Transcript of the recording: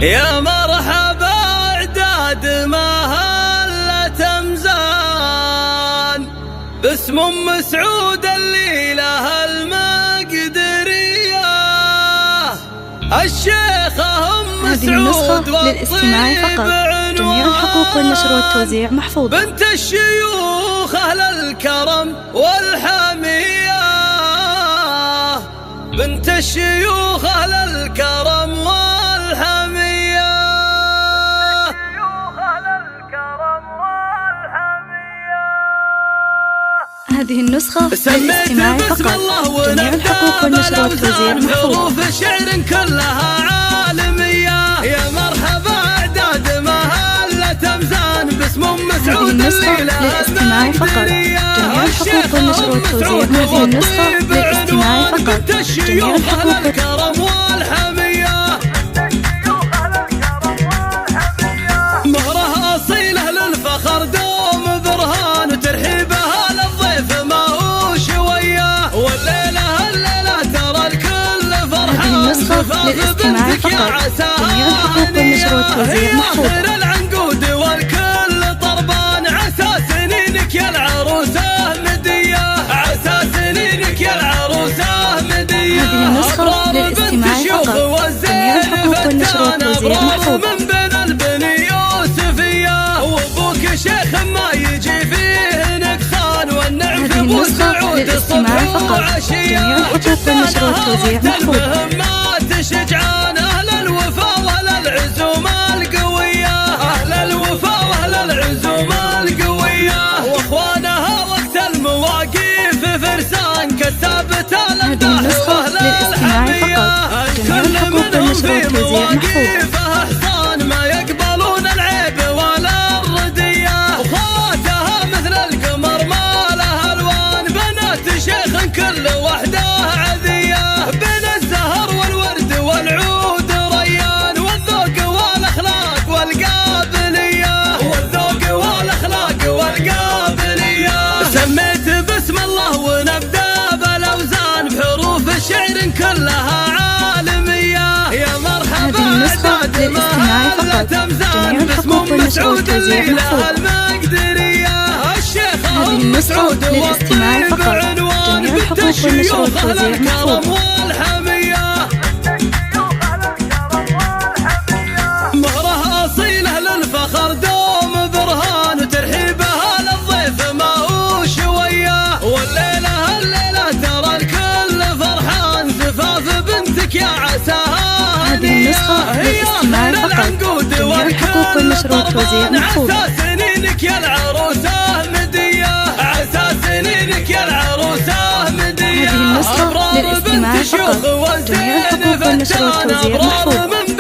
يا مرحبا اعداد مهلة مزان باسم ام سعود اللي لها المقدرية الشيخة ام سعود للاستماع فقط. جميع الحقوق والنشر والتوزيع محفوظة. بنت الشيوخ اهل الكرم والحمية، بنت الشيوخ اهل الكرم والحمية. هذه النسخة للاستماع فقط. جميع الحقوق والنشر والتوزيع محفوظة. شعر كلها عالمية. يا مرحبا اعداد مهلة مزان باسم ام سعود. هذه النسخة للاستماع فقط. جميع الحقوق والنشر والتوزيع. هذه النسخة للاستماع فقط. جميع الحقوق والحمية. مهرها أصيله للفخر دوم برهان وترحيبها للضيف ما هو شوية. والليلة ترى الكل فرحان. هذه النسخة للاستماع فقط. جميع الحقوق والنشر والتوزيع محفوظة. العنقود والكل طربان عسى سنينك يا العروسة مدية. عسى سنينك يا العروسة مدية. هذه النسخة للاستماع فقط. جميع الحقوق والنشر والتوزيع محفوظة. من بين البني يوسفية وابوك شيخ ما يجي فيه نقصان. والنعم في ابو سعود الصبح وعشية. جميع الحقوق والنشر والتوزيع محفوظة. مهمات شجعان اهل الوفا واهل العزوم القوية. اهل الوفا واهل العزوم القوية. واخوانها وقت المواقف فرسان كالثابت الامداح واهل الحمية. الكل منهم في مواقفها احسان ما يقبلون العيب ولا الردية. اخواتها مثل القمر ما لها الوان. بنات شيخ كل وحده عذية. بين الزهر والورد والعود ريان. والذوق والاخلاق والقابلية. والذوق والاخلاق والقابلية. سميت باسم الله ونبدا بالاوزان بحروف الشعر كلها عالمية. يا مرحبا اعداد مهلة مزان باسم ام سعود اللي لها المقدرية. الشيخة ام سعود للاستماع فقط. بعنوان جميع بنت الحقوق الشيوخ والنشر اهل والتوزيع الكرم محفوظة. والحمية. مهرها أصيله للفخر دوم برهان وترحيبها للضيف ما هو شوية. والليلة ترى الكل فرحان. زفاف بنتك يا عساها هذه النسخة للاستماع فقط. جميع الحقوق والنشر والتوزيع محفوظة. عسى سنينك يا العروسة مدية. عسى سنينك يا العروسة مدية. هذه النسخة للاستماع فقط. جميع الحقوق والنشر والتوزيع محفوظة.